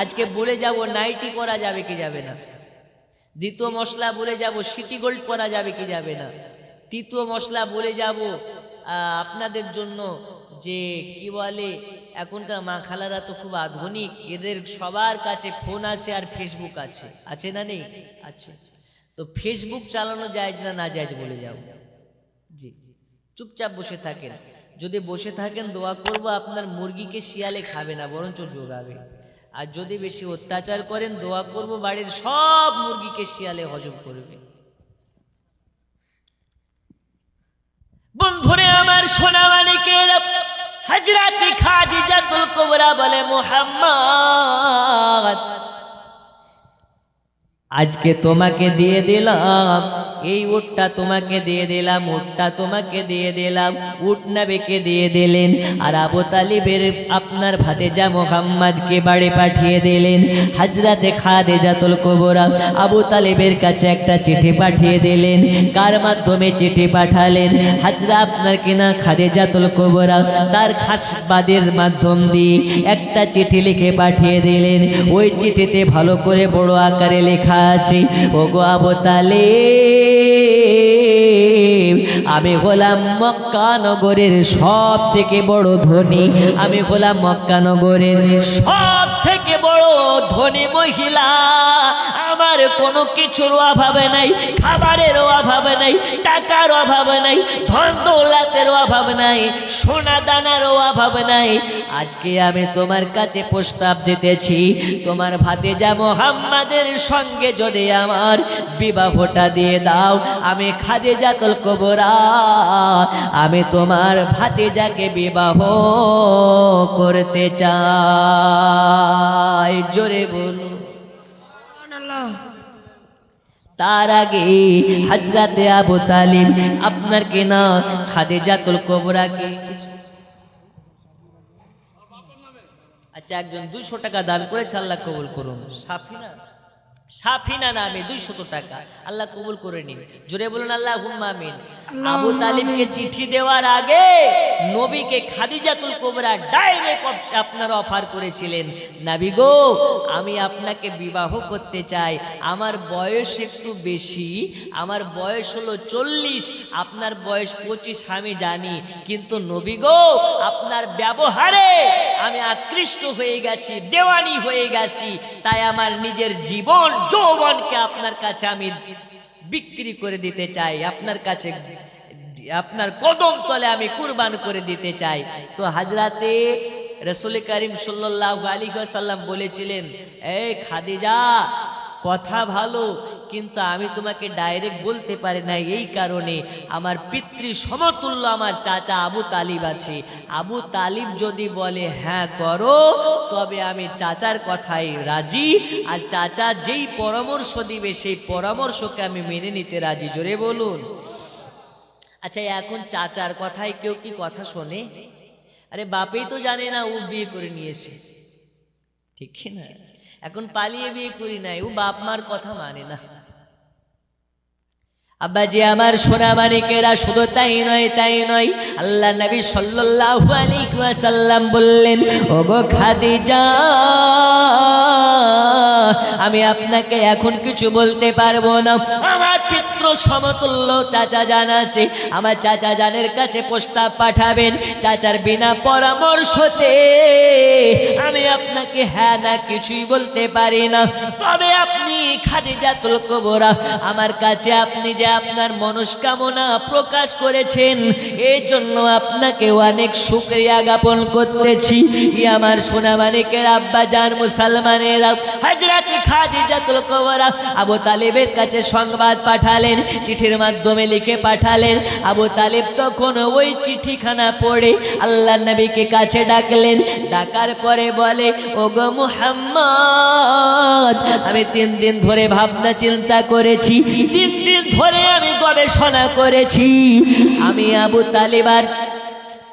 আজকে বলে যাব নাইটি পরা যাবে কি যাবে না। দ্বিতীয় মশলা বলে যাব সিটি গোল্ড পরা যাবে কি যাবে না। তৃতীয় মশলা বলে যাব আপনাদের জন্য যে কি বলে এখনকার মা খালারা তো খুব আধুনিক, এদের সবার কাছে ফোন আছে আর ফেসবুক আছে, আছে না নেই? আছে। তো ফেসবুক চালানো জায়েজ না না জায়েজ বলে যাব। জি, চুপচাপ বসে থাকেন। যদি বসে থাকেন দোয়া করব আপনার মুরগিকে শিয়ালে খাবে না, বরঞ্চ যোগাবে। আর যদি বেশি অত্যাচার করেন দোয়া করব বাড়ির সব মুরগিকে শিয়ালে হজম করবে। বন্ধুরে আমার সোনা মানিকের হযরত খাদিজাতুল কুবরা বলে, মুহাম্মদ আজকে তোমাকে দিয়ে দিলাম, এই উটটা তোমাকে দিয়ে দিলাম, উটটা তোমাকে দিয়ে দিলাম। উট নবীকে দিয়ে দিলেন আর আবু তালিবের আপনার ভাতিজা মুহাম্মদকে বাড়ি পাঠিয়ে দিলেন। হযরতে খাদিজাতুল কুবরা আবু তালিবের কাছে একটা চিঠি পাঠিয়ে দিলেন। কার মাধ্যমে চিঠি পাঠালেন? হযরত আপনার কিনা খাদিজাতুল কুবরা তার খাসবাদের মাধ্যম দিয়ে একটা চিঠি লিখে পাঠিয়ে দিলেন। ওই চিঠিতে ভালো করে বড় আকারে লেখা আছে, ওগো আবু তালিব, আমি হলাম মক্কা নগরের সব থেকে বড় ধনী, আমি হলাম মক্কা নগরের সব থেকে বড় ধনী মহিলা। আমার কোনো কিছুর অভাব নাই, খাবারের অভাব নাই, টাকার অভাব নাই, ধন দৌলতের অভাব নাই, সোনা দানার অভাব নাই। আজকে আমি তোমার কাছে প্রস্তাব দিতেছি, তোমার ভাতিজা মুহাম্মাদের সঙ্গে যদি আমার বিবাহটা দিয়ে দাও, আমি খাদিজাতুল কুবরা আমি তোমার ভাতিজাকে বিবাহ করতে চাই। জোরে বলো। তার আগে হযরতে আবু তালিব আপনার কিনা খাদিজাতুল কুবরাকে আচ্ছা একজন 200 টাকা দান করেছে, আল্লাহ কবুল করুন। সাফিনা নামে 200 টাকা, আল্লাহ কবুল করে নিন। জোরে বলুন আল্লাহুম্মা আমিন। আবু তালিবকে চিঠি দেওয়ার আগে নবীকে খাদিজাতুল কুবরা ডাইরেক্ট আপনার অফার করেছিলেন, নবী গো আমি আপনাকে বিবাহ করতে চাই, আমার বয়স একটু বেশি, আমার বয়স হলো 40, আপনার বয়স 25 আমি জানি, কিন্তু নবী গো আপনার ব্যবহারে আমি আকৃষ্ট হয়ে গেছি, দেওয়ানি হয়ে গেছি, তাই আমার নিজের জীবন যৌবনকে আপনার কাছে আমি বিক্রি করে দিতে চাই, আপনার কাছে আপনার কদম তলে আমি কুরবান করে দিতে চাই। তো হযরতে রাসূল করিম সাল্লাল্লাহু আলাইহি ওয়াসাল্লাম বলেছিলেন, এই খাদিজা কথা ভালো, কিন্তু আমি তোমাকে ডাইরেক্ট বলতে পারি না, এই কারণে আমার পিতৃ সমতুল্য আমার চাচা আবু তালিব আছে, আবু তালিব যদি বলে হ্যাঁ করো তবে আমি চাচার কথাই রাজি, আর চাচা যেই পরামর্শ দিবে সেই পরামর্শকে আমি মেনে নিতে রাজি। জোরে বলুন। আচ্ছা এখন চাচার কথায় কেউ কি কথা শোনে? আরে বাপেই তো জানে না ও বিয়ে করে নিয়েছে, ঠিক না? এখন পালিয়ে বিয়ে করি নাই, ও বাপ মার কথা মানে না। আব্বাজি আমার সোনা মানিকেরা, শুধু তাই নয়, আল্লাহ নবী সাল্লাল্লাহু আলাইহি ওয়াসাল্লাম বললেন, ওগো খাদিজা আমি আপনাকে এখন কিছু বলতে পারবো না, আমার পিতৃ সমতুল্য চাচা জান আছে, আমার চাচা জানের কাছে প্রস্তাব পাঠাবেন, চাচার বিনা পরামর্শতে আমি আপনাকে হ্যাঁ না কিছুই বলতে পারি না। তবে আপনি খাদিজাতুল কুবরা আমার কাছে আপনি যে আপনার মনস্কামনা প্রকাশ করেছেন, এই জন্য আপনাকে অনেক শুকরিয়া জ্ঞাপন করতেছি। আমার সোনা মানিকের আব্বা জান মুসলমানেরা, হযরত খাদিজাতুল কুবরা আবু তালিবের কাছে সংবাদ পাঠালেন, চিঠির মাধ্যমে লিখে পাঠালেন। আবু তালিব তখন ওই চিঠিখানা পড়ে আল্লাহর নবীকে কাছে ডাকলেন, ডাকার পরে বলে, ওগো মুহাম্মদ আমি 3 দিন ধরে ভাবনা চিন্তা করেছি, 3 দিন ধরে আমি গবেষণা করেছি, আমি আবু তালিব আর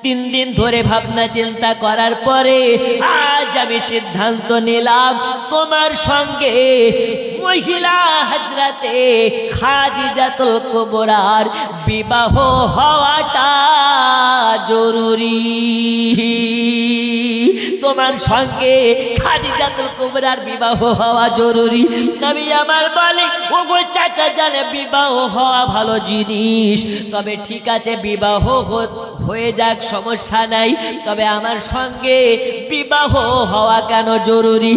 3 দিন ধরে ভাবনা চিন্তা করার পরে আজ আমি সিদ্ধান্ত নিলাম তোমার সঙ্গে মহিলা হযরতে খাদিজাতুল কুবরার বিবাহ হওয়াটা জরুরি। তোমার সঙ্গে খাদিজাতুল কুবরার বিবাহ হওয়া জরুরি। নবী আমার বলে, ওগো চাচা জানে বিবাহ হওয়া ভালো জিনিস, তবে ঠিক আছে বিবাহ হয়ে যাক, সমস্যা নাই, তবে আমার সঙ্গে বিবাহ হওয়া কেন জরুরি?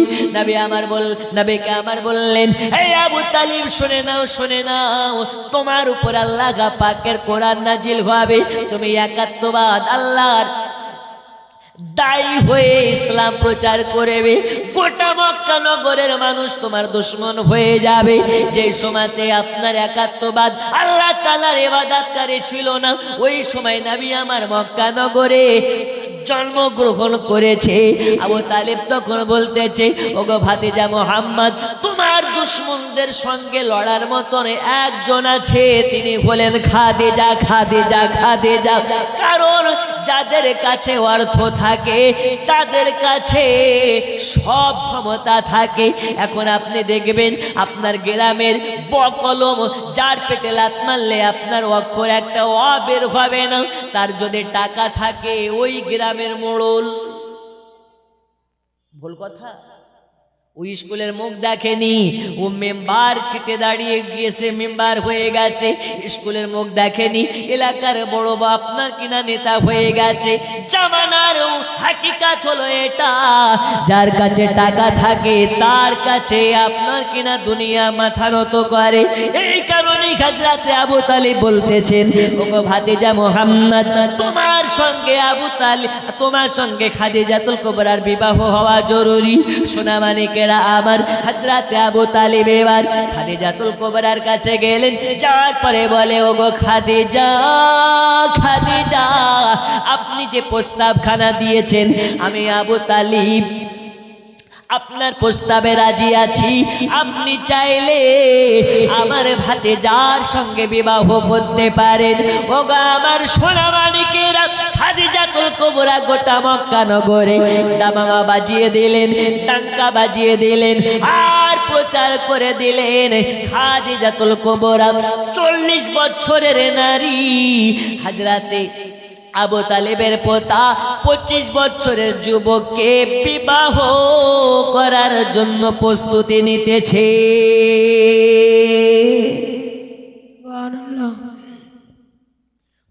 নবীকে আমার বললেন, হে আবু তালিব শুনে নাও, শুনে নাও, তোমার উপর আল্লাহ পাকের কোরআন নাজিল হবে, তুমি একাত্মবাদ আল্লাহর দায়ী হয়ে ইসলাম প্রচার করবে, গোটা মক্কা নগরের মানুষ তোমার দুশমন হয়ে যাবে। যে সময়তে আপনার একাত্মবাদ আল্লাহ তাআলার ইবাদতকারী ছিল না, ওই সময় নবী আমার মক্কা নগরে জন্মগ্রহণ করেছে। আবু তালিব তখন বলতেছে, ওগো ভাতিজা মুহাম্মদ, তোমার দুশমনদের সঙ্গে লড়ার মতন একজন আছে, তিনি হলেন খাদিজা, খাদিজা, খাদিজা। কারণ যাদের কাছে অর্থ থাকে তাদের কাছে সব ক্ষমতা থাকে। এখন আপনি দেখবেন আপনার গ্রামের বকলম যার পেটে লাত মারলে আপনার অক্ষর একটা অ বের হবে না, তার যদি টাকা থাকে ওই গ্রামের মোড়ল। ভুল কথা? ওই স্কুলের মুখ দেখেনি, ও মেম্বার সিটে দাঁড়িয়ে গিয়েছে, মেম্বার হয়ে গেছে, স্কুলের মুখ দেখেনি, এলাকার বড় বা আপনার কিনা নেতা হয়ে গেছে। জামানার হাকিকাত হলো এটা, যার কাছে টাকা থাকে তার কাছে আপনার কিনা দুনিয়া মাথা নত করে। এই কারণেই হযরতে আবু তালিব বলতেছেন, ওগো ভাতিজা মুহাম্মদ, তোমার সঙ্গে আবু তালিব, তোমার সঙ্গে খাদিজাতুল কুবরার বিবাহ হওয়া জরুরি। সোনা মানিকের আমার হযরতে আবু তালিব এবার খাদিজাতুল কুবরার কাছে গেলেন, যাওয়ার পরে বলে, ওগো খাদিজা, খাদিজা, আপনি যে প্রস্তাবখানা দিয়েছেন, আমি আবু তালিব আপনার প্রস্তাবে রাজি আছি। আপনি চাইলে আমার ভাতিজার সঙ্গে বিবাহ করতে পারেন। ওগো আমার সোনা মানিকেরা, খাদিজাতুল কুবরা গোটা মক্কা নগরে দামামা বাজিয়ে দিলেন, টাঙ্কা বাজিয়ে দিলেন, আর প্রচার করে দিলেন খাদিজাতুল কুবরা 40 বছরের নারী হযরতে আবু তালিবের পোতা 25 বছরের যুবককে বিবাহ করার জন্য প্রস্তুতি নিতেছে।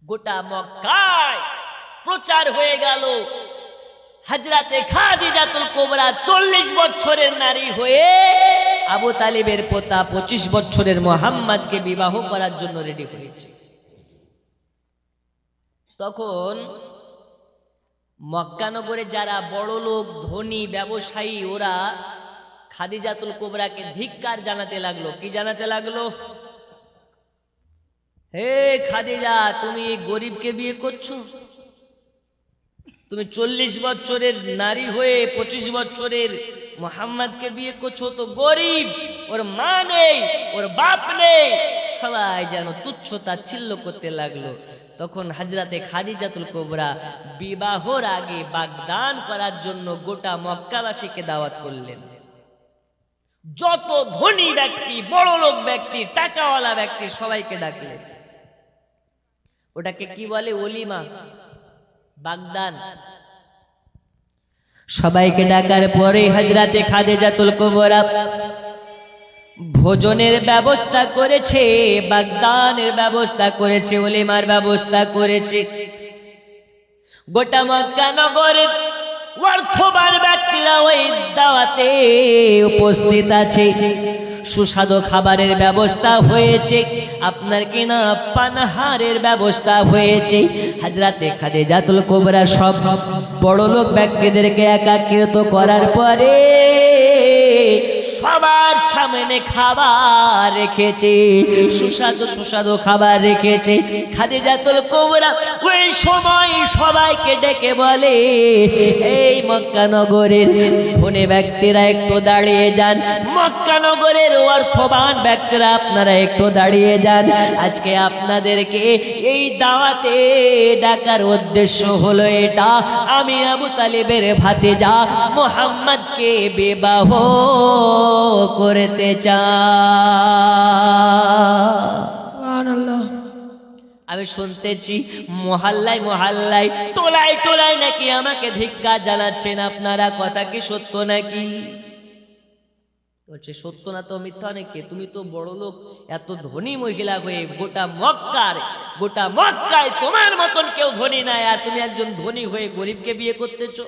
গোটা মক্কায় প্রচার হয়ে গেল, হযরতে খাদিজাতুল কুবরা 40 বছরের নারী হয়ে আবু তালিবের পোতা 25 বছরের মুহাম্মদকে বিবাহ করার জন্য রেডি হয়েছে। তখন মক্কা নগরে যারা বড় লোক, ধনী, ব্যবসায়ী, ওরা খাদিজাতুল কুবরাকে ধিক্কার জানাতে লাগলো। কি জানাতে লাগলো? হে খাদিজা, তুমি গরিবকে বিয়ে করছো? তুমি 40 বছরের নারী হয়ে 25 বছরের মুহাম্মদকে বিয়ে করছো, তো গরিব, ওর মা নেই, ওর বাপ নেই। সবাই যেন তুচ্ছ তাচ্ছিল্য করতে লাগলো। তখন হযরতে খাদিজাতুল কুবরা বিবাহর আগে বাগদান করার জন্য গোটা মক্কাবাসীকে দাওয়াত করলেন। যত ধনী ব্যক্তি, বড় লোক ব্যক্তি, টাকাওয়ালা ব্যক্তি সবাইকে ডাকলেন। ওটাকে কি বলে? ওলিমা, বাগদান। সবাইকে ডাকার পরে হযরতে খাদিজাতুল কুবরা ভোজনের ব্যবস্থা করেছে, বাগদানের ব্যবস্থা করেছে, ওলিমার ব্যবস্থা করেছে। গোটা মক্কা নগরের অর্থবান ব্যক্তিরা ওই দাওয়াতে উপস্থিত আছে। সুস্বাদু খাবারের ব্যবস্থা হয়েছে, আপনার কিনা পানাহারের ব্যবস্থা হয়েছে। হযরতে খাদিজাতুল কুবরা সব বড় লোক ব্যক্তিদেরকে একাকৃত করার পরে সবার সামনে খাবার রেখেছে, সুস্বাদু সুস্বাদু খাবার রেখেছে। খাদিজাতুল কুবরা ওই সময় সবাইকে ডেকে বলে, এই মক্কা নগরের ধনী ব্যক্তিরা একটু দাঁড়িয়ে যান, মক্কা নগরের অর্থবান ব্যক্তিরা আপনারা একটু দাঁড়িয়ে যান। আজকে আপনাদেরকে এই দাওয়াতে ডাকার উদ্দেশ্য হলো এটা, আমি আবু তালিবের ভাতিজা মুহাম্মদকে বিবাহ করতে চাই। সুবহানাল্লাহ। আমি শুনতেছি মহল্লায় মহল্লায় টোলায় টোলায় নাকি আমাকে ধিক্কার জানাচ্ছেন আপনারা, কথা কি সত্য নাকি? বলছে সত্য না তো মিথ্যা নাকি? তুমি তো বড় লোক, এত ধনী মহিলা হয়ে গোটা মক্কায় তোমার মতন কেউ ধনী নাই, আর তুমি একজন ধনী হয়ে গরিবকে বিয়ে করতেছ।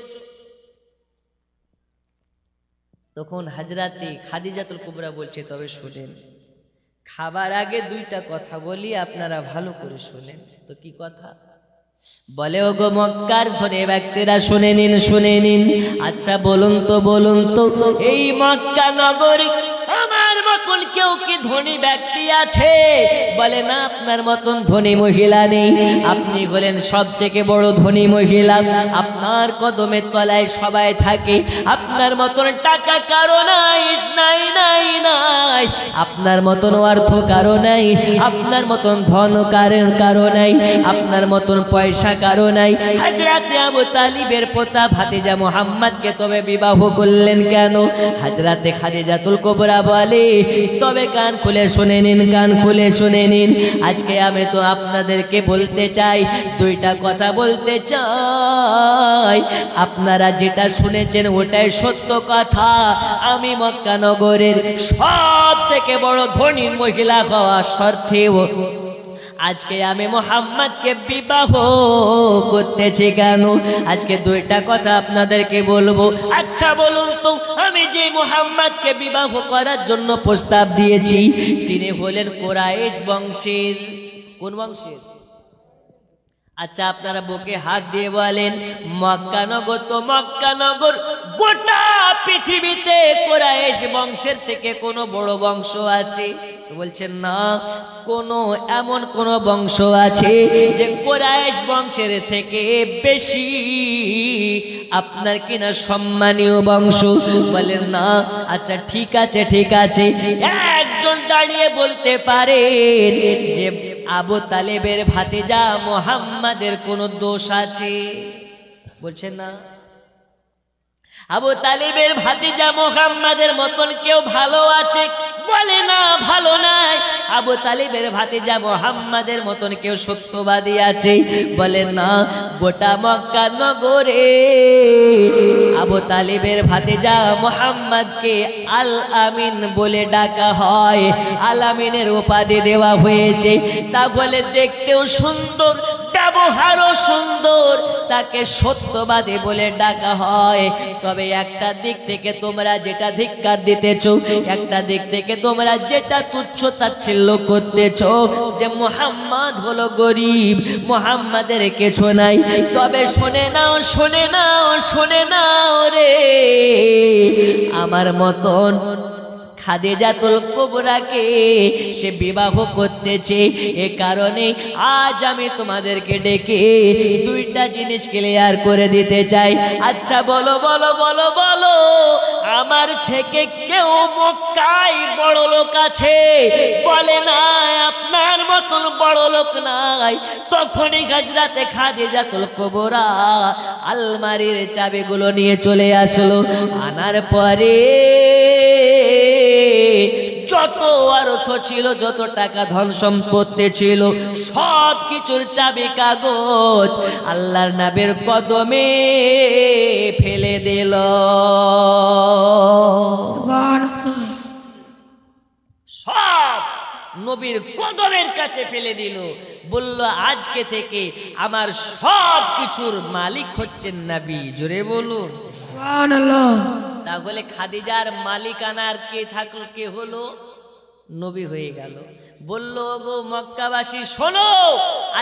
তখন হযরতে খাদিজাতুল কুবরা বলছে, তবে শুনেন, খাবার আগে দুইটা কথা বলি, আপনারা ভালো করে শুনেন। তো কি কথা? বলে, ও গো মক্কার ধনী ব্যক্তিরা শুনে নিন। আচ্ছা বলুন তো এই মক্কা নগরী আমার মতন কেউ কি ধনী ব্যক্তি আছে? বলে না, আপনার মতন ধনী মহিলা নেই, আপনি হলেন সব থেকে বড় ধনী মহিলা, আপনার কদমের তলায় সবাই থাকে, আপনার মতন টাকা কারো নাই, আপনার মতন অর্থ কারো নাই, আপনার মতন ধন কারো নাই, আপনার মতন পয়সা কারো নাই। হযরতে আবু তালিবের পোতা ভাতিজা মুহাম্মদকে তবে বিবাহ করলেন কেন? হযরতে খাদিজাতুল কুবরা বলে, তবে কান খুলে শুনে নিন। আজকে আমি তো আপনাদেরকে বলতে চাই, দুইটা কথা বলতে চাই। আপনারা যেটা শুনেছেন ওটাই সত্য কথা। আমি মক্কা নগরের সব থেকে বড় ধনী মহিলা হওয়া সত্ত্বেও আজকে আমি মুহাম্মদকে বিবাহ করতেছি কেন? আজকে দুইটা কথা আপনাদেরকে বলবো। আচ্ছা বলুন তো, আমি যে মুহাম্মদকে বিবাহ করার জন্য প্রস্তাব দিয়েছি, তিনি হলেন কুরাইশ বংশের। কোন বংশের? আচ্ছা আপনারা বুকে হাত দিয়ে বলেন, মক্কা নগর গোটা পৃথিবীতে কুরাইশ বংশের থেকে কোনো বড় বংশ আছে? বলছেন না, এমন কোন বংশ আছে যে কুরাইশ বংশের থেকে বেশি আপনার কিনা সম্মানীয় বংশ? বলেন না। আচ্ছা ঠিক আছে, একজন দাঁড়িয়ে বলতে পারেন যে আবু তালেবের ভাতিজা মুহাম্মাদের কোনো দোষ আছে? বলছেন না। আবু তালিবের ভাতিজা মুহাম্মাদের মতন কেউ ভালো আছে? বলে না, ভালো নাই। আবু তালিবের ভাতিজা মুহাম্মাদের মতন কেউ সত্যবাদী আছে? বলে না। গোটা মক্কা নগরে আবু তালিবের ভাতিজা মুহাম্মাদকে আল আমিন বলে ডাকা হয়, আল আমিনের উপাধি দেওয়া হয়েছে। তা বলে দেখতেও সুন্দর, ব্যবহারও সুন্দর, তাকে সত্যবাদী বলে ডাকা হয়। তবে একটা দিক থেকে তোমরা যেটা ধিক্কার দিতেছ, একটা দিক থেকে তোমরা যেটা তুচ্ছ তাচ্ছিল্য করতেছ, যে মুহাম্মদ হলো গরিব, মুহাম্মাদের কিছু নাই। তবে শুনে নাও রে, আমার মতন খাদিজাতুল কুবরাকে সে বিবাহ করতেছে। এ কারণে আজ আমি তোমাদেরকে ডেকে দুইটা জিনিস ক্লিয়ার করে দিতে চাই। আচ্ছা বলো, আমার থেকে কেউ মক্কায় বড় লোক আছে? বলে না, আপনার মতন বড় লোক নাই। তখনই হযরতে খাদিজাতুল কুবরা আলমারির চাবিগুলো নিয়ে চলে আসলো। আনার পরে যত অর্থ ছিল, যত টাকা ধন সম্পত্তি ছিল, সব কিছুর চাবি কাগজ আল্লাহর নবীর কদমে ফেলে দিল। সব নবীর কদমের কাছে ফেলে দিল। বলল, আজকে থেকে আমার সব কিছুর মালিক হচ্ছেন নবী। জোরে বলুন সুবহানাল্লাহ। তাহলে খাদিজার মালিকানার কে হলো? নবী হয়ে গেল। বলল, গো মক্কাবাসী শোনো,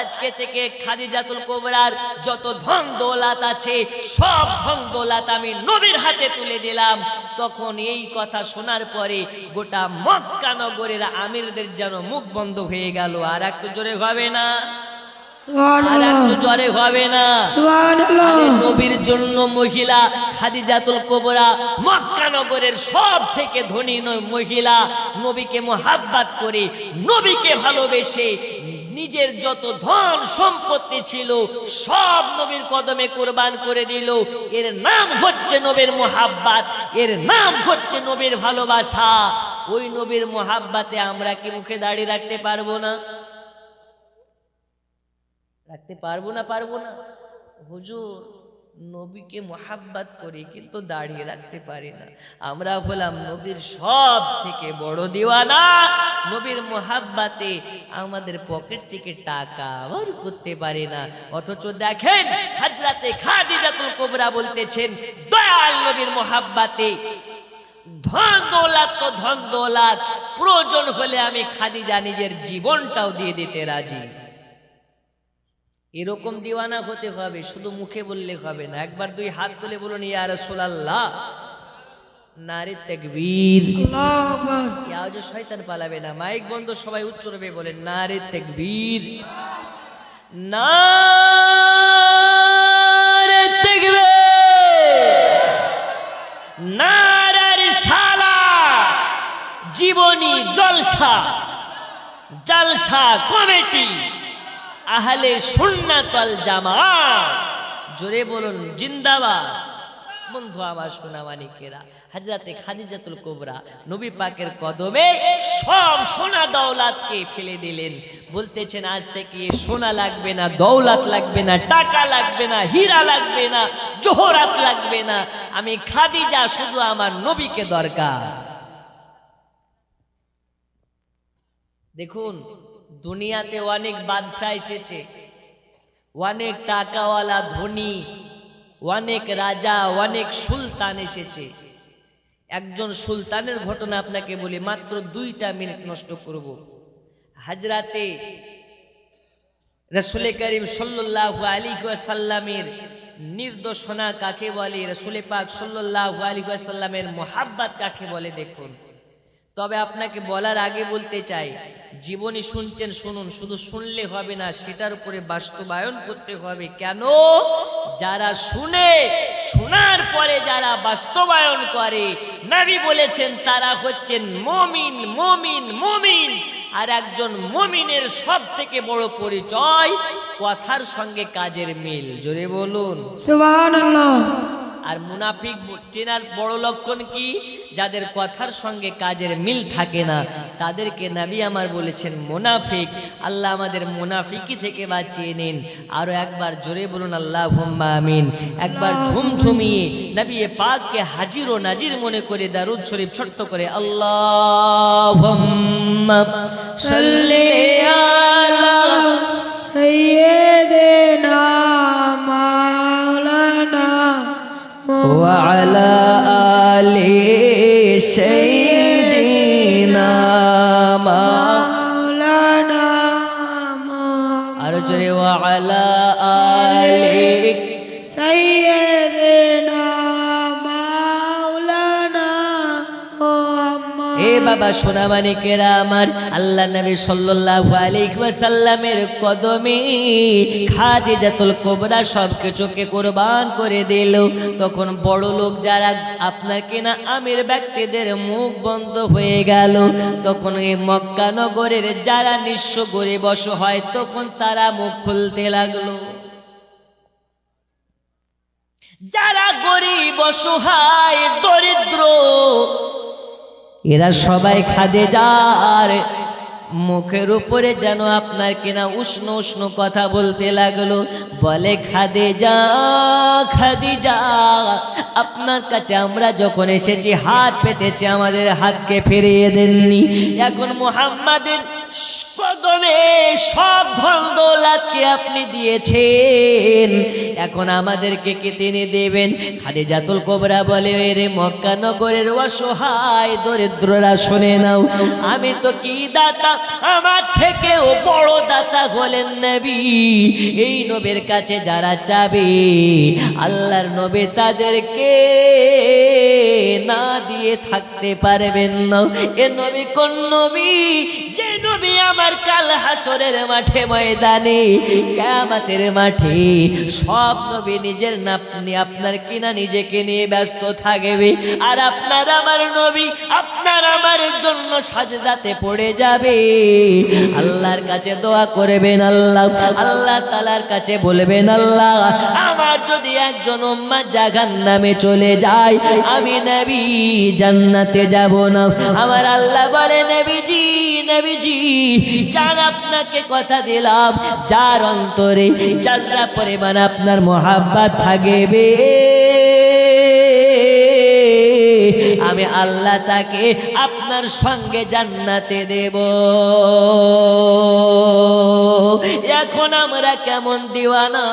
আজকে থেকে খাদিজাতুল কুবরার যত ধন দৌলত আছে, সব ধন দৌলত আমি নবীর হাতে তুলে দিলাম। তখন এই কথা শোনার পরে গোটা মক্কা নগরের আমিরদের যেন মুখ বন্ধ হয়ে গেল। আর একটু জোরে হবে না? নবীর জন্য মহিলা খাদিজাতুল কুবরা মক্কা নগরের সব থেকে ধনী মহিলা, নবীকে মোহাব্বত করে, নবীকে ভালোবেসে নিজের যত ধন সম্পত্তি ছিল সব নবীর কদমে কুরবান করে দিল। এর নাম হচ্ছে নবীর মোহাব্বত, এর নাম হচ্ছে নবীর ভালোবাসা। ওই নবীর মোহাব্বতে আমরা কি মুখে দাড়ি রাখতে পারবো না? রাখতে পারবো না হুজুর, নবীকে মোহাব্বত করি কিন্তু দাঁড়িয়ে রাখতে পারি না। আমরা হলাম নবীর সব থেকে বড় দিওয়ানা। নবীর মোহাব্বতে আমাদের পকেট থেকে টাকা বার করতে পারি না, অথচ দেখেন হযরতে খাদিজাতুল কুবরা বলতেছেন দয়াল নবীর মোহাব্বতে ধন দৌলত তো ধন দৌলত, প্রয়োজন হলে আমি খাদিজা নিজের জীবনটাও দিয়ে দিতে রাজি। এরকম দিওয়ানা হতে হবে, শুধু মুখে বললে হবে না। একবার দুই হাত তুলে বলুন ইয়া রাসূলুল্লাহ, নারে তাকবীর, আল্লাহু আকবার। ইয়াও যে শয়তান পালাবে না, মাইক বন্ধ, সবাই উচ্চ রূপে বলেন নারে তাকবীর, নারে তাকবীর, নারে রিসালাত, জীবনী জলসা, জলসা কমিটি আহলে সুন্নাত ওয়াল জামাত, জোরে বলুন জিন্দাবাদ। বন্ধু আমার সোনা মানিকেরা, হযরতে খাদিজাতুল কুবরা নবী পাকের কদমে সব সোনা দৌলতকে ফেলে দিলেন। বলতেছেন আজ থেকে সোনা লাগবে না, দৌলত লাগবে না, টাকা লাগবে না, হীরা লাগবে না, জোহরাত লাগবে না, আমি খাদিজা, শুধু আমার নবীকে দরকার। দেখুন দুনিয়াতে অনেক বাদশা এসেছে, অনেক টাকাওয়ালা ধনী, অনেক রাজা, অনেক সুলতান এসেছে। একজন সুলতানের ঘটনা আপনাকে বলি, মাত্র 2টা মিনিট নষ্ট করব। হযরতে রাসূল করিম সাল্লাল্লাহু আলাইহি ওয়াসাল্লামের নির্দেশনা কাকে বলে, রাসূল পাক সাল্লাল্লাহু আলাইহি ওয়াসাল্লামের মোহাব্বত কাকে বলে দেখুন। তবে আপনাকে বলার আগে বলতে চাই, জীবনী শুনছেন শুনুন, শুধু শুনলে হবে না, সেটার উপরে বাস্তবায়ন করতে হবে। কেন? যারা শুনে, শোনার পরে যারা বাস্তবায়ন করে, নবী বলেছেন তারা হচ্ছেন মুমিন, মুমিন, মুমিন। আর একজন মুমিনের সব থেকে বড় পরিচয় কথার সঙ্গে কাজের মিল। জোরে বলুন সুবহানাল্লাহ। আর মুনাফিক চেনার বড় লক্ষণ কি? যাদের কথার সঙ্গে কাজের মিল থাকে না, তাদেরকে নবী আমার বলেছেন মুনাফিক। আল্লাহ আমাদের মুনাফিকি থেকে বাঁচিয়ে নিন। আরো একবার জোরে বলুন আল্লাহুম্মা আমিন। একবার ঝুমঝুমিয়ে নবী পাককে হাজির ও নাজির মনে করে দারুদ শরীফ ছোট্ট করে আল্লাহুম্মা সাল্লি আলা সাইয়্যিদিনা মাওলানা ওয়া আলা আলি সাইয়্যিদিনা মাওলানা, আর জোরে ওয়া আলা আলি সাইয়্যিদিনা মাওলানা। এ বাবা সোনা মানিকেরা আমার, আল্লাহ নবী সাল্লাল্লাহু আলাইহি ওয়াসাল্লামের কদমে খাদিজাতুল কুবরা সবকিছুকে কুরবান করে দিল। তখন বড় লোক যারা আপনার কিনা আমির ব্যক্তিদের মুখ বন্ধ হয়ে গেল। তখন এই মক্কা নগরের যারা নিঃস্ব গরিব অসহায়, তখন তারা মুখ খুলতে লাগলো। যারা গরিব অসহায় দরিদ্র, এরা সবাই খাদিজার মুখের উপরে যেন আপনার কিনা উষ্ণ উষ্ণ কথা বলতে লাগলো। বলে খাদিজা, খাদিজা, আপনার কাছে আমরা যখন এসেছি হাত পেতেছি, আমাদের হাতকে ফিরিয়ে দেননি। এখন মুহাম্মাদের কদমে সব ধন দৌলতকে আপনি দিয়েছেন, এখন আমাদেরকে কি তিনি দেবেন? খাদিজাতুল কুবরা বলে, এরে মক্কা নগরের অসহায় দরিদ্ররা শুনে নাও, আমি তো কি দাতা, আমার থেকেও বড় দাতা হলেন নবী। এই নবীর কাছে যারা চাবে, আল্লাহর নবী তাদেরকে না দিয়ে থাকতে পারবেন না। এ নবী কোন নবী? যে নবী আমার কাল হাসরের মাঠে, ময়দানে, কিয়ামতের মাঠে সব নবী নিজের নাপনি আপনার কিনা নিজেকে নিয়ে ব্যস্ত থাকবে, আর আপনার আমার নবী আপনার আমার জন্য সাজদাতে পড়ে যাবে। আল্লাহর কাছে দোয়া করবেন, আল্লাহ তাআলার কাছে বলবেন, আল্লাহ আমার যদি একজন উম্মত জাহান্নামে চলে যায়, আমি নবী জান্নাতে যাব না। আমার আল্লাহ বলে, নবীজি নবীজি যার আপনাকে কথা দিলাম, যার অন্তরে যারা পরিমাণ আপনার মোহাব্বত থাকবে আমি আল্লাহ তাকে আপনার সঙ্গে জান্নাতে দেব। এখন আমরা কেমন দিওয়ানা,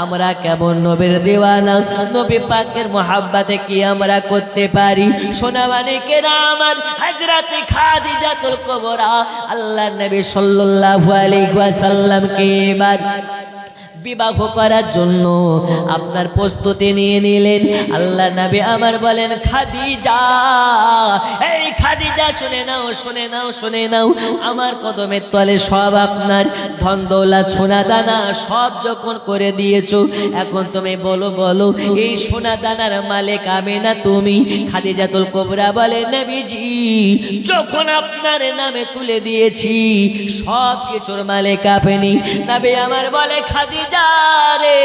আমরা কেমন নবীর দিওয়ানা, নবী পাকের মোহাব্বতে কি আমরা করতে পারি? সোনা মানিকেরা আমার, হযরতে খাদিজাতুল কুবরা আল্লাহর নবী সাল্লাল্লাহু আলাইহি ওয়াসাল্লামকে এবার বিবাহ করার জন্য আপনার প্রস্তুতি নিয়ে নিলেন। আল্লাহ নবী আমার বলেন, খাদিজা, এই খাদিজা শুনে নাও, শুনে নাও, শুনে নাও, আমার কদমের তলে সব আপনার ধন দৌলত সোনা দানা সব যখন করে দিয়েছো, এখন তুমি বলো বলো এই সোনা দানার মালিক আমি না তুমি? খাদিজাতুল কুবরা বলে, নবীজি যখন আপনার নামে তুলে দিয়েছি সব কিছুর মালিক আপনি। নবী আমার বলে, খাদিজা রে,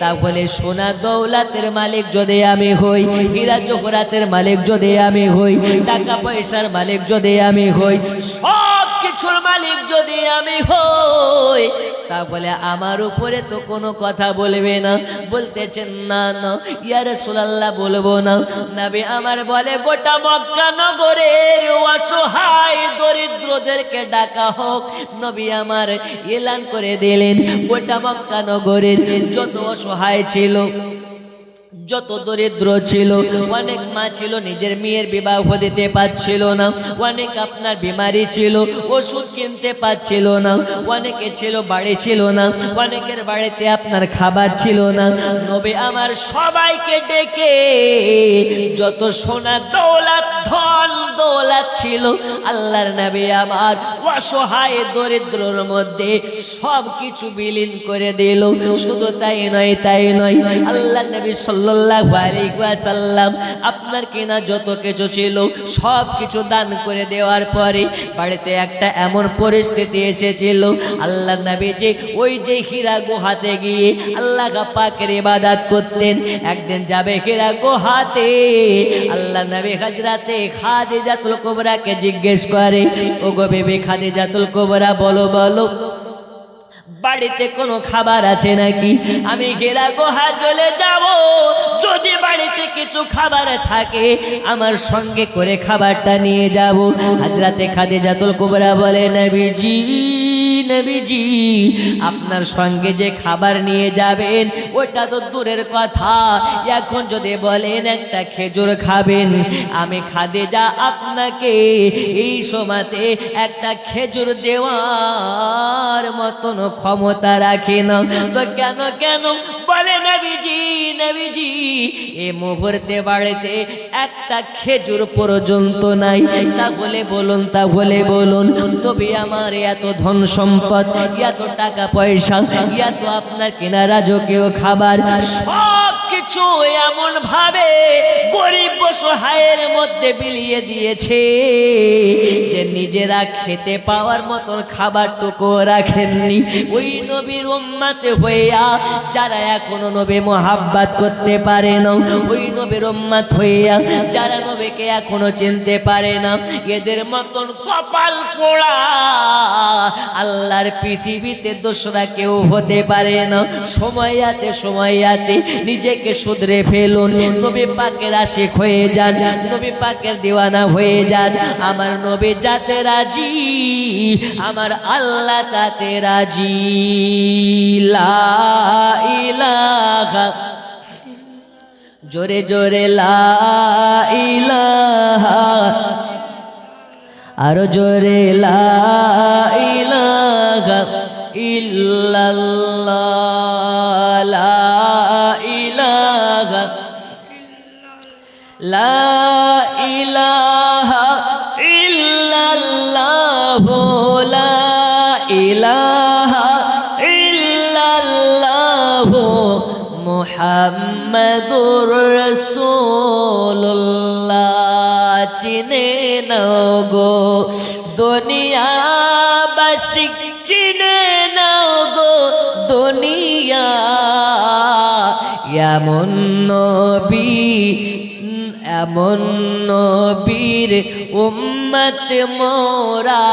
তাহলে সোনা দৌলতের মালিক যদি আমি হই, হীরা জহরাতের মালিক যদি আমি হই, টাকা পয়সার মালিক যদি আমি হই, সব কিছুর মালিক যদি আমি হই, তাহলে আমার উপরে তো কোনো কথা বলবে না। বলতেছেন না না ইয়া রাসূলুল্লাহ বলবো না। নবী আমার বলে, গোটা মক্কা নগরের অসহায় দরিদ্রদেরকে ডাকা হোক। নবী আমার এলান করে দিলেন, গোটা মক্কা নগরের যত অসহায় ছিল, যত দরিদ্র ছিল, অনেক মা ছিল নিজের মেয়ের বিবাহ দিতে পারছিল না, অনেক আপনার বিমারি ছিল ওষুধ কিনতে পারছিল না, অনেকে ছিল বাড়ি ছিল না, অনেকের বাড়িতে আপনার খাবার ছিল না। নবী আমার সবাইকে ডেকে যত সোনা দৌলত ধন দৌলত ছিল আল্লাহর নবী আমার অসহায় দরিদ্রর মধ্যে সব কিছু বিলীন করে দিল। শুধু তাই নয়, তাই নয়, আল্লাহর নবী সাল্লাল্লাহু আলাইহি ওয়াসাল্লাম আপনার কিনা যত কিছু ছিল সব কিছু দান করে দেওয়ার পরে বাড়িতে একটা এমন পরিস্থিতি এসেছিল, আল্লাহর নবী যে ওই যে হীরা গুহাতে গিয়ে আল্লাহ পাকের ইবাদত করতেন, একদিন যাবে হীরা গুহাতে, আল্লাহর নবী হযরতে খাদিজাতুল কুবরাকে জিজ্ঞেস করে, ওগো বিবি খাদিজাতুল কুবরা বলো বলো বাড়িতে কোনো খাবার আছে নাকি? আমি হীরা গুহা চলে যাব, যদি বাড়িতে কিছু খাবার থাকে আমার সঙ্গে করে খাবারটা নিয়ে যাব। হযরতে খাদিজাতুল কুবরা বলে, নবীজি নবীজি আপনার সঙ্গে যে খাবার নিয়ে যাবেন ওটা তো দূরের কথা, এখন যদি বলেন একটা খেজুর খাবেন, আমি খাদিজা আপনাকে এই সময়তে একটা খেজুর দেওয়ার মতন ক্ষমতা রাখি না। তো কেন কেন বলে, নবীজি নবীজি এই মুহূর্তে বাড়িতে একটা খেজুর পর্যন্ত নাই। তাহলে বলুন, তাহলে বলুন, নবী আমার এত ধন সম্পদ, এত টাকা পয়সা, এত আপনার কেনা রাজকীয় খাবার সব কিছু এমন ভাবে গরিব অসহায়ের মধ্যে বিলিয়ে দিয়েছে যে নিজেরা খেতে পাওয়ার মতন খাবারটুকু রাখেননি। ওই নবীর উম্মত হইয়া যারা এখনো নবী মোহাব্বত করতে পারে না, ওই নবীর উম্মত হইয়া যারা নবীকে এখনো চিনতে পারে না, এদের মতন কপাল পোড়া আল্লাহর পৃথিবীতে দোসরা কেউ হতে পারে না। সময় আছে, সময় আছে, নিজেকে শুধরে ফেলুন, নবী পাকের আশিক হয়ে যান, নবী পাকের দিওয়ানা হয়ে যান। আমার নবী যাতে রাজি, আমার আল্লাহ তাতে রাজি। লা ইলাহা, জোরে জোরে লা ইলাহা, আরো জোরে লা ইলাহা ইল্লাল্লাহ, লা ইলাহা, লা ইলাহা ইল্লাল্লাহ, লা ইলাহা ইল্লাল্লাহ, মুহাম্মাদুর রাসূলুল্লাহ। চিনে নাও গো দুনিয়াবাসী, চিনে নাও গো দুনিয়া, এমন নবী এমন নবীর উম্মত মোরা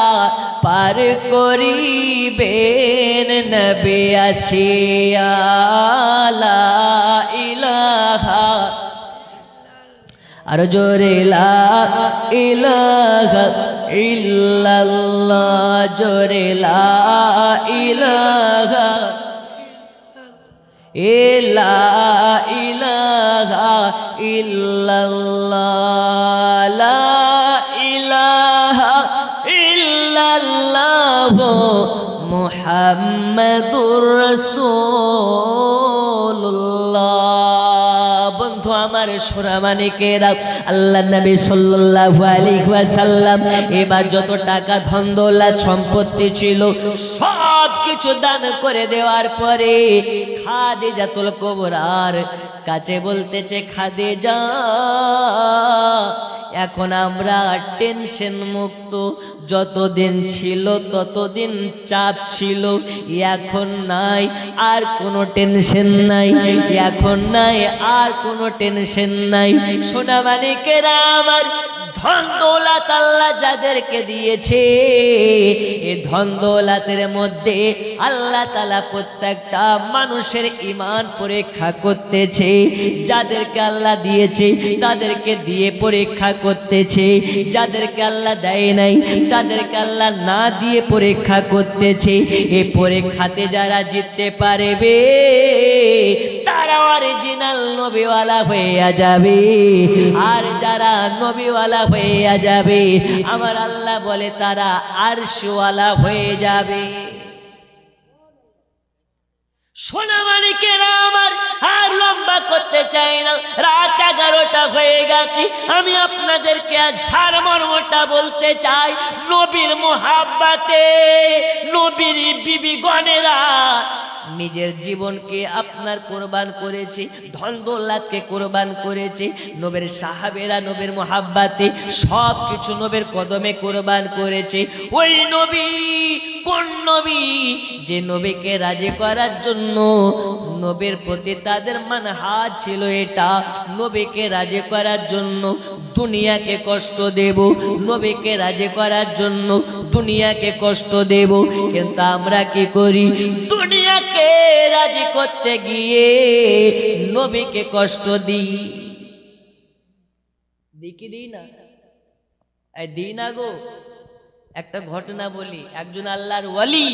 পার করিবেন নবী আসিয়া লা ইলাহা আর জোরে লা ইলাহা ইল্লাল্লাহ জোরে লা ইলাহা লা ইলাহা ইল্লাল্লাহ লা ইলাহা ইল্লাল্লাহ মুহাম্মাদুর রাসূলুল্লাহ। বন্ধু আমার সোনামানিকেরা, আল্লাহ নবী সাল্লাল্লাহু আলাইহি ওয়াসাল্লাম এবার যত টাকা ধন দৌলত সম্পত্তি ছিল সব কিছু দান করে দেওয়ার পরে খাদিজাতুল কুবরার কাছে বলতেছে, খাদিজা এখন আমরা টেনশন মুক্ত, যতদিন ছিল ততদিন চাপ ছিল, এখন নাই আর কোনো টেনশন নাই, এখন নাই আর কোনো টেনশন নাই। সোনা মানিকেরা আমার, ধন দৌলত আল্লাহ যাদেরকে দিয়েছে এই ধন দৌলতের মধ্যে আল্লাহ তাআলা প্রত্যেকটা মানুষের ঈমান পরীক্ষা করতেছে। যাদেরকে আল্লাহ দিয়েছে তাদেরকে দিয়ে পরীক্ষা করতেছে, যাদেরকে আল্লাহ দেয় নাই তাদেরকে আল্লাহ না দিয়ে পরীক্ষা করতেছে। এই পরীক্ষাতে যারা জিততে পারবে তারা অরিজিনাল নবীওয়ালা হয়ে যাবে, আর যারা নবীওয়ালা হয়ে যাবে আমার আল্লাহ বলে তারা আরশওয়ালা হয়ে যাবে। সোনা মানিকেরা আমার, আর লম্বা করতে চাই না, রাত 11টা হয়ে গেছে। আমি আপনাদেরকে আজ সারমর্মটা বলতে চাই। নবীর মোহাব্বতে নবীর বিবিগণেরা নিজের জীবনকে আপনার কোরবান করেছে, ধন দৌলতকে কোরবান করেছে। নবীর সাহাবেরা নবীর মোহাব্বতে সব কিছু নবীর কদমে কোরবান করেছে। ওই নবী কোন নবী? যে নবীকে রাজি করার জন্য নবীর প্রতি তাদের মানহাজ ছিল এটা, নবীকে রাজি করার জন্য দুনিয়াকে কষ্ট দেব, নবীকে রাজি করার জন্য দুনিয়াকে কষ্ট দেব। কিন্তু আমরা কি করি? দুনিয়াকে রাজি করতে গিয়ে নবীকে কষ্ট দিই। দিই না? দিই না গো। একটা ঘটনা বলি। একজন আল্লাহর ওয়ালি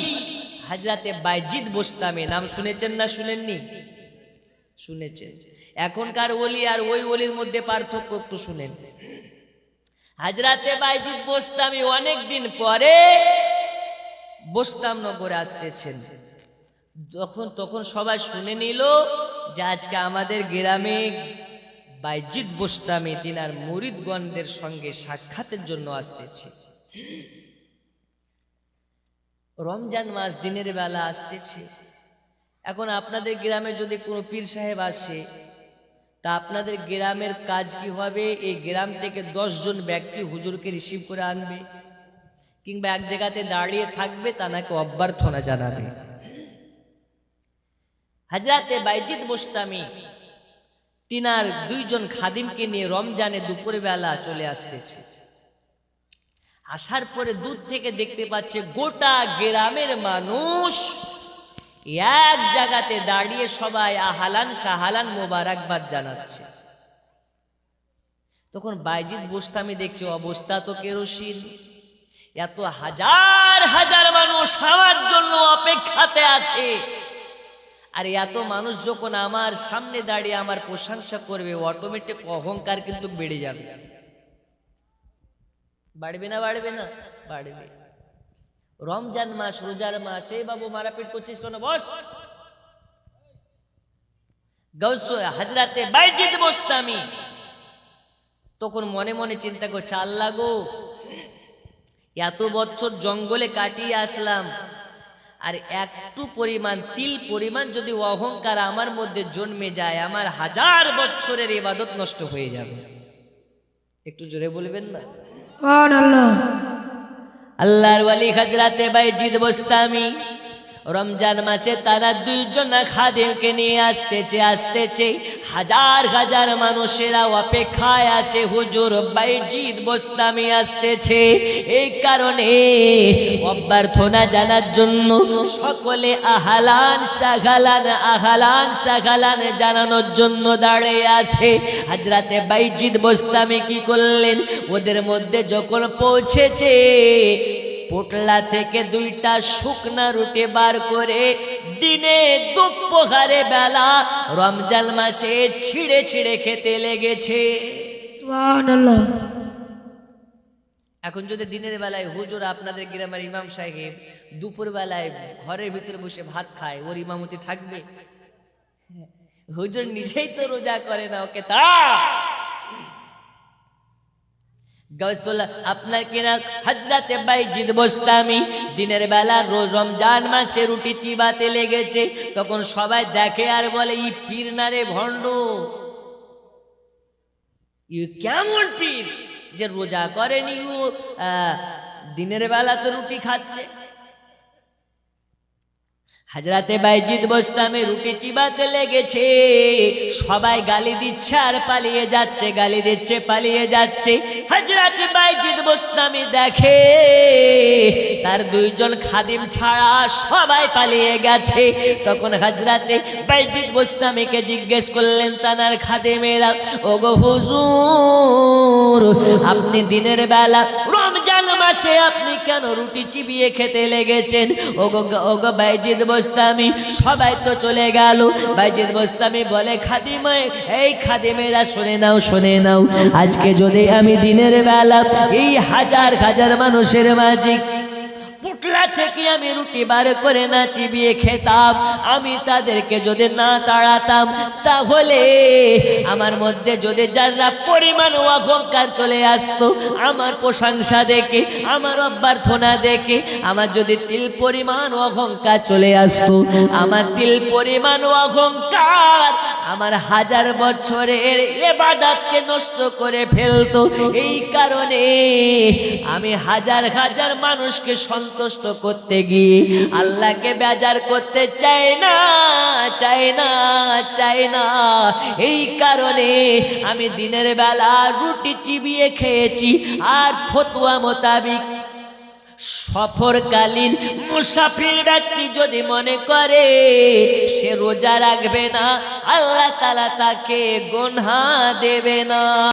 হযরতে বাইজিদ বোস্তামি, নাম শুনেছেন না শুনেননি? শুনেছেন। এখনকার ওলি আর ওই ওলির মধ্যে পার্থক্য একটু শুনেন। হযরতে বাইজিদ বোস্তামি অনেক দিন পরে বোস্তামনগরে আসতেছেন। তখন সবাই শুনে নিল যে আজকে আমাদের গ্রামে বাইজিদ বোস্তামি তিনার মুরিদগণদের সঙ্গে সাক্ষাতের জন্য আসতেছে। রমজান মাস দিনের বেলা আসতেছে। এখন আপনাদের গ্রামে যদি কোনো পীর সাহেব আসে তা আপনাদের গ্রামের কাজ কি হবে? এই গ্রাম থেকে 10 জন ব্যক্তি হুজুরকে রিসিভ করে আনবে, কিংবা এক জায়গাতে দাঁড়িয়ে থাকবে, তা নাকি অভ্যর্থনা জানাবে। হযরতে বাইজিদ বোস্তামি তিনার 2 জন খাদিমকে নিয়ে রমজানে দুপুর বেলা চলে আসতেছে। আসার পরে দূর থেকে দেখতে পাচ্ছে গোটা গ্রামের মানুষ এক জায়গাতে দাঁড়িয়ে সবাই আহালান সাহালান মোবারকবাদ জানাচ্ছে। তখন বাইজিদ বোস্তামি দেখছে অবস্থা তো কেরোসিন, এত হাজার হাজার মানুষ আমার জন্য অপেক্ষাতে আছে, আর এত মানুষ যখন আমার সামনে দাঁড়িয়ে আমার প্রশংসা করবে, অটোমেটিক অহংকার কিন্তু বেড়ে যাবে। বাড়বে না? বাড়বে না? বাড়বে। রমজান মাস, রোজার মাস, এই বাবু মারাপিট করছিস কেন? বস। হযরতে বাইজিদ বোস্তামি তখন মনে মনে চিন্তা করছে, আল্লাহ গো, এত বছর জঙ্গলে কাটিয়ে আসলাম, আর একটু পরিমাণ তিল পরিমাণ যদি অহংকার আমার মধ্যে জন্মে যায়, আমার 1000 বছরের ইবাদত নষ্ট হয়ে যাবে। একটু জোরে বলবেন না? সুবহানাল্লাহ। আল্লাহর ওয়ালি হযরতে বাইজিদ বোস্তামি রমজান মাসে তারা দুইজন খাদিমকে নিয়ে আসতেছে হাজার হাজার মানুষেরা অপেক্ষায় আছে হুজুর বাইজিদ বোস্তামি আসতেছে। এই কারণে অভ্যর্থনা জানার জন্য সকলে আহলান সাগালান জানানোর জন্য দাঁড়িয়ে আছে। হযরতে বাইজিদ বোস্তামি কি করলেন, ওদের মধ্যে যখন পৌঁছেছে পোটলা থেকে দুইটা শুকনা রুটি বার করে দিনে দুপুরে বেলা রমজান মাসে ছিঁড়ে ছিঁড়ে খেতে লেগেছে। সুবহানাল্লাহ। এখন যদি দিনের বেলায় হুজুর আপনাদের গ্রামের ইমাম সাহেব দুপুর বেলায় ঘরের ভিতরে বসে ভাত খায়, ওর ইমামতি থাকবে? হুজুর নিজেই তো রোজা করে না, ওকে তা আপনার কিনা হযরতে বাইজিদ বোস্তামি দিনের বেলা রোজ রমজান মাসে রুটি চিবাতে লেগেছে। তখন সবাই দেখে আর বলে, ই পীর না রে ভণ্ড, ই কেমন পীর যে রোজা করেনি, ও দিনের বেলা তো রুটি খাচ্ছে। হযরতে বাইজিদ বোস্তামি রুটি চিবাতে লেগেছে, সবাই গালি দিচ্ছে আর পালিয়ে যাচ্ছে, গালি দিচ্ছে পালিয়ে যাচ্ছে। হযরতে বাইজিদ বোস্তামি দেখে তার দুইজন খাদিম ছাড়া সবাই পালিয়ে গেছে। তখন হযরতে বাইজিদ বোস্তামিকে জিজ্ঞেস করলেন তানার খাদিমেরা, ওগো হুজুর, আপনি দিনের বেলা রমজান মাসে আপনি কেন রুটি চিবিয়ে খেতে লেগেছেন? ওগো বাইজিদ বোস্তামি, সবাই তো চলে গেল। বাইজিদ বোস্তামি বলে, খাদিমে, এই খাদিমেরা শুনে নাও, আজকে যদি আমি দিনের বেলা এই হাজার হাজার মানুষের মাঝে পোটলা থেকে আমি রুটি বার করে না চিবিয়ে খেতাম, আমি তাদেরকে যদি না তাড়াতাম, তাহলে আমার মধ্যে যদি যারা পরিমাণ অহংকার চলে আসতো, আমার প্রশংসা দেখে, আমার অভ্যর্থনা দেখে আমার যদি তিল পরিমাণ অহংকার চলে আসতো, আমার তিল পরিমাণ অহংকার আমার হাজার বছরের ইবাদতকে নষ্ট করে ফেলতো। এই কারণে আমি হাজার হাজার মানুষকে সন্তুষ্ট করতে গিয়ে আল্লাহকে বেজার করতে চাই না। এই কারণে আমি দিনের বেলা রুটি চিবিয়ে খেয়েছি। আর ফতোয়া মোতাবিক সফরকালীন মুসাফির ব্যক্তি যদি মনে করে সে রোজা রাখবে না, আল্লাহ তাআলা তাকে গুনাহ দেবে না।